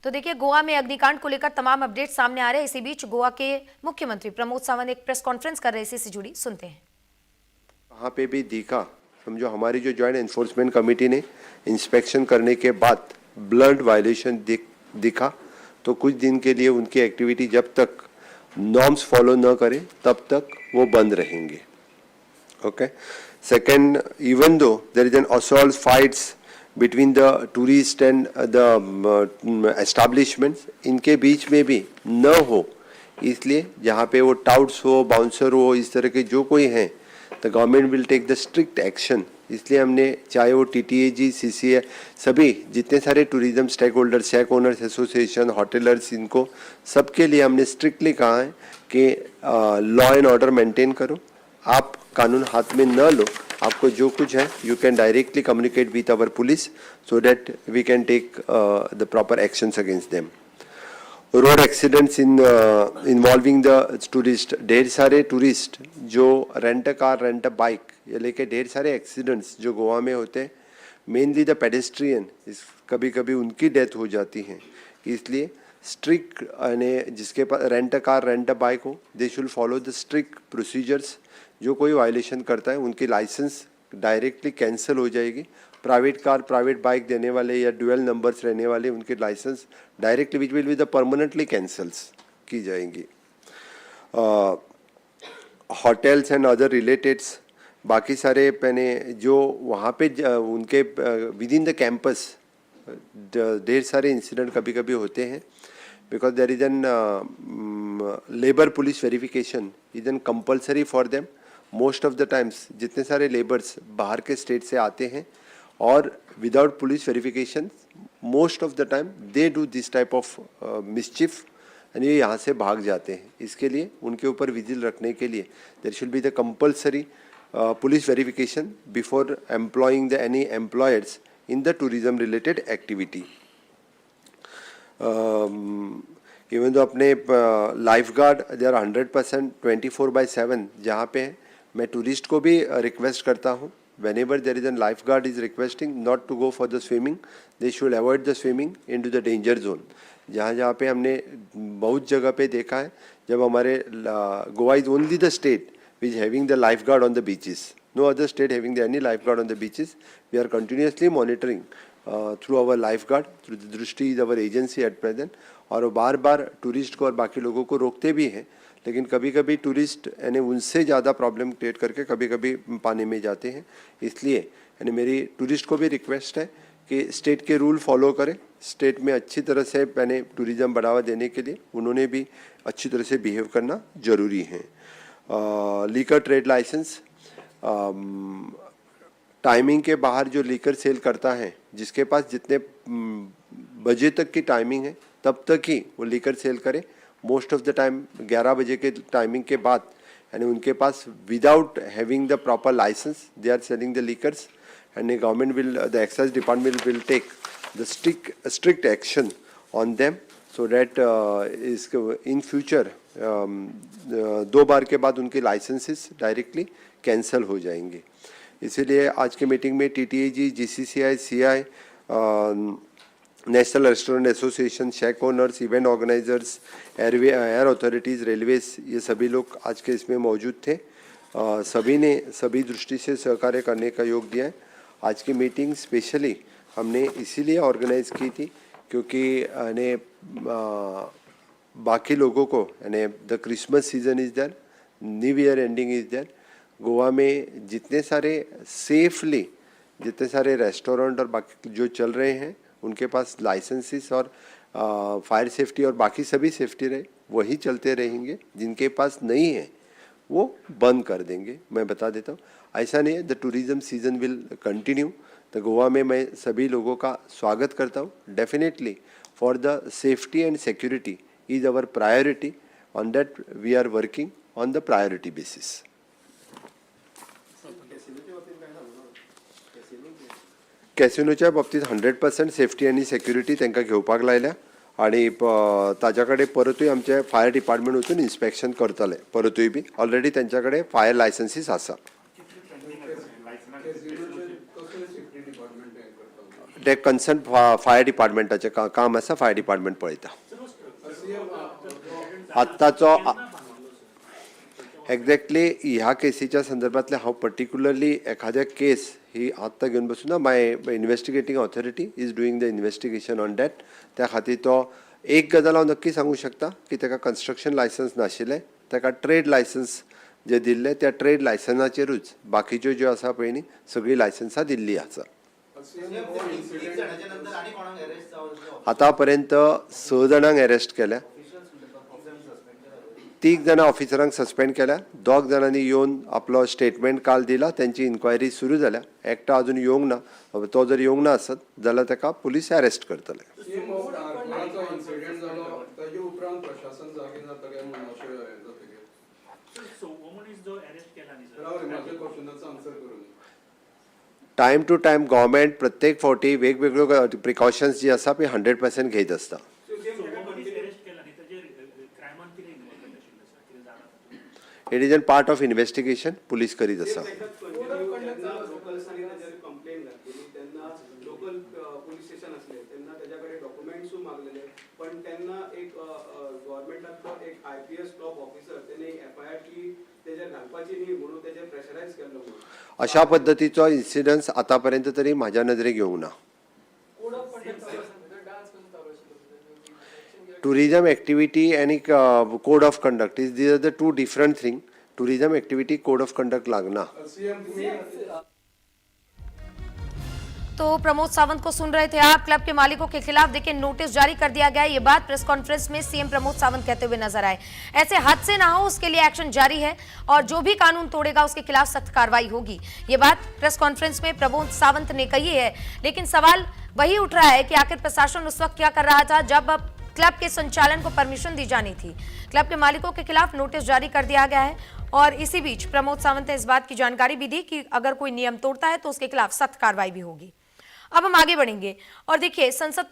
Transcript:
तो देखिए, गोवा में अग्निकांड को लेकर तमाम अपडेट सामने आ रहे हैं। इसी बीच गोवा के मुख्यमंत्री प्रमोद सावंत एक प्रेस कॉन्फ्रेंस कर रहे हैं, इसी से जुड़ी सुनते हैं। वहाँ पे भी दिखा, समझो हमारी जो जॉइंट एनफोर्समेंट कमेटी ने इंस्पेक्शन करने के बाद ब्लंट वायलेशन दिखा, तो कुछ दिन के लिए उनकी एक्टिविटी जब तक नॉर्म्स फॉलो न करें तब तक वो बंद रहेंगे। Okay. Second, even though there is an assault fights between the tourist and the establishments, इनके बीच में भी न हो, इसलिए जहाँ पे वो टाउट्स हो, बाउंसर हो, इस तरह के जो कोई हैं, the government will take the strict action. इसलिए हमने, चाहे वो TTAG, CCA, सभी जितने सारे tourism stakeholder, shack owners association, hoteliers, इनको सबके लिए हमने स्ट्रिक्टली कहा है कि लॉ एंड ऑर्डर मेंटेन करो, आप कानून हाथ में न लो, आपको जो कुछ है you can directly communicate with our police so that we can take the proper actions against them. Road accidents involving the tourist, ढेर सारे टूरिस्ट जो रेंट कार, रेंट बाइक, ये लेके ढेर सारे एक्सीडेंट्स जो गोवा में होते हैं, मेनली द पेडेस्ट्रियन, कभी कभी उनकी डेथ हो जाती है। इसलिए स्ट्रिक्ट, जिसके पास रेंट कार, रेंट बाइक हो, they should follow the strict procedures. जो कोई वायलेशन करता है उनकी लाइसेंस डायरेक्टली कैंसिल हो जाएगी। प्राइवेट कार, प्राइवेट बाइक देने वाले या ड्यूअल नंबर्स रहने वाले, उनके licence directly which will be the permanently cancels की जाएंगी। होटल्स एंड अदर रिलेटेड्स, बाकी सारे पहने जो वहाँ पे उनके विद इन द कैंपस ढेर सारे इंसिडेंट कभी कभी होते हैं, because there is an labour police verification is an compulsory for them. Most of the times जितने सारे लेबर्स बाहर के स्टेट से आते हैं और without police verification most of the time they do this type of मिसचिफ and ये यहाँ से भाग जाते हैं। इसके लिए उनके ऊपर विजिल रखने के लिए there should be the compulsory police verification before employing the any employers in the tourism related activity. Even तो अपने लाइफ गार्ड दे आर 100% 24/7 जहाँ पे है, मैं टूरिस्ट को भी रिक्वेस्ट करता हूँ, whenever there is a lifeguard is requesting not to go for the swimming, they should avoid the swimming into the danger zone। जहाँ जहाँ पे हमने बहुत जगह पे देखा है, जब हमारे Goa is only the state which having the lifeguard on the beaches, no other state having the any lifeguard on the beaches। we are continuously monitoring through our lifeguard, through the Drishti is our agency at present, और वो बार बार tourist को और बाकी लोगों को रोकते भी हैं, लेकिन कभी कभी टूरिस्ट यानी उनसे ज़्यादा प्रॉब्लम क्रिएट करके कभी कभी पानी में जाते हैं। इसलिए यानी मेरी टूरिस्ट को भी रिक्वेस्ट है कि स्टेट के रूल फॉलो करें। स्टेट में अच्छी तरह से मैंने टूरिज़्म बढ़ावा देने के लिए उन्होंने भी अच्छी तरह से बिहेव करना ज़रूरी है। लीकर ट्रेड लाइसेंस, टाइमिंग के बाहर जो लीकर सेल करता है, जिसके पास जितने बजे तक की टाइमिंग है तब तक ही वो लीकर सेल करे। मोस्ट ऑफ द टाइम 11 बजे के टाइमिंग के बाद यानी उनके पास without having the proper licence they are selling the liquors, and government will, the excise department will take the strict action on them so that in future 2 बार के बाद उनके लाइसेंसेस डायरेक्टली कैंसिल हो जाएंगे। इसीलिए आज के मीटिंग में TTAG, GCCI, CI, national restaurant association, shack owners, event organisers, air authorities, railways, ये सभी लोग आज के इसमें मौजूद थे। सभी ने सभी दृष्टि से सहकार्य करने का योग दिया है। आज की मीटिंग स्पेशली हमने इसीलिए ऑर्गेनाइज की थी क्योंकि यानी बाकी लोगों को यानी the Christmas season is there, new year ending is there. Goa में जितने सारे सेफली जितने सारे रेस्टोरेंट और बाकी जो चल रहे हैं उनके पास लाइसेंसेस और फायर सेफ्टी और बाकी सभी सेफ्टी रहे, वही चलते रहेंगे। जिनके पास नहीं है वो बंद कर देंगे। मैं बता देता हूँ, ऐसा नहीं है। The tourism season will continue. तो गोवा में मैं सभी लोगों का स्वागत करता हूँ। Definitely for the safety and security is our priority, on that we are working on the priority basis. कॅसिनोच्या बाबतीत 100% सेफ्टी आणि सेक्युरिटी तांकां घेवपाक लायल्या आणि ताच्या कडेन परतूय आमचे फायर डिपार्टमेंट वचून इन्स्पेक्शन करतले। परतूय बी ऑलरेडी तांच्या कडेन फायर लायसन्सीस आसा। ते कन्सर्न फायर डिपार्टमेंटाचें काम आसा, फायर डिपार्टमेंट पळयता. आत्ताचो एक्झॅक्टली ह्या केसीच्या संदर्भातले हांव पर्टिक्युलरली एखाद्या केस ही आत्तां घेवन बसूना. My investigating authority is doing the investigation on that. त्या खातीर तो एक गजाल हांव नक्की सांगूंक शकता की ताका कन्स्ट्रक्शन लायसन्स नाशिल्लें, ताका ट्रेड लायसन्स जे दिल्ले त्या ट्रेड लायसन्साचेरूच बाकीच्यो ज्यो आसा पळय न्ही सगळीं लायसन्सां दिल्लीं आसा. आतां पर्यंत 6 जाणांक अरेस्ट केल्या, 3 जाणां ऑफिसरांक सस्पेंड केल्या, 2 जाणांनी येवन आपलो स्टेटमेंट काल दिला, त्यांची इन्क्वायरी सुरू जाल्या. एकटो अजून येवंक ना. तो जर येवंक ना आसत जाल्यार ताका पुलीस अरेस्ट करतले. टायम टू टायम गव्हर्मेंट प्रत्येक फावटी वेगवेगळ्यो प्रिकॉशन्स जी आसा पळय 100% घेत आसता. It is an part of investigation, police करीत आसा. अशा पद्दतीचो इन्सिडन्स आतां पर्यंत तरी म्हाज्या नदरेक येवंक ना. Tourism activity and code of conduct is these are the two different things. Tourism activity code of conduct लागना. तो प्रमोद सावंत को सुन रहे थे आप. क्लब के मालिकों के खिलाफ देखिए नोटिस जारी कर दिया गया है. ये बात प्रेस कॉन्फ्रेंस में सीएम प्रमोद सावंत कहते हुए नजर आए. ऐसे हादसे ना हो उसके लिए एक्शन जारी है और जो भी कानून तोड़ेगा उसके खिलाफ सख्त कार्रवाई होगी. ये बात प्रेस कॉन्फ्रेंस में प्रमोद सावंत ने कही है. लेकिन सवाल वही उठ रहा है कि आखिर प्रशासन उस वक्त क्या कर रहा था जब क्लब के संचालन को परमिशन दी जानी थी. क्लब के मालिकों के खिलाफ नोटिस जारी कर दिया गया है और इसी बीच प्रमोद सावंत ने इस बात की जानकारी भी दी कि अगर कोई नियम तोड़ता है तो उसके खिलाफ सख्त कार्रवाई भी होगी. अब हम आगे बढ़ेंगे और देखिए संसद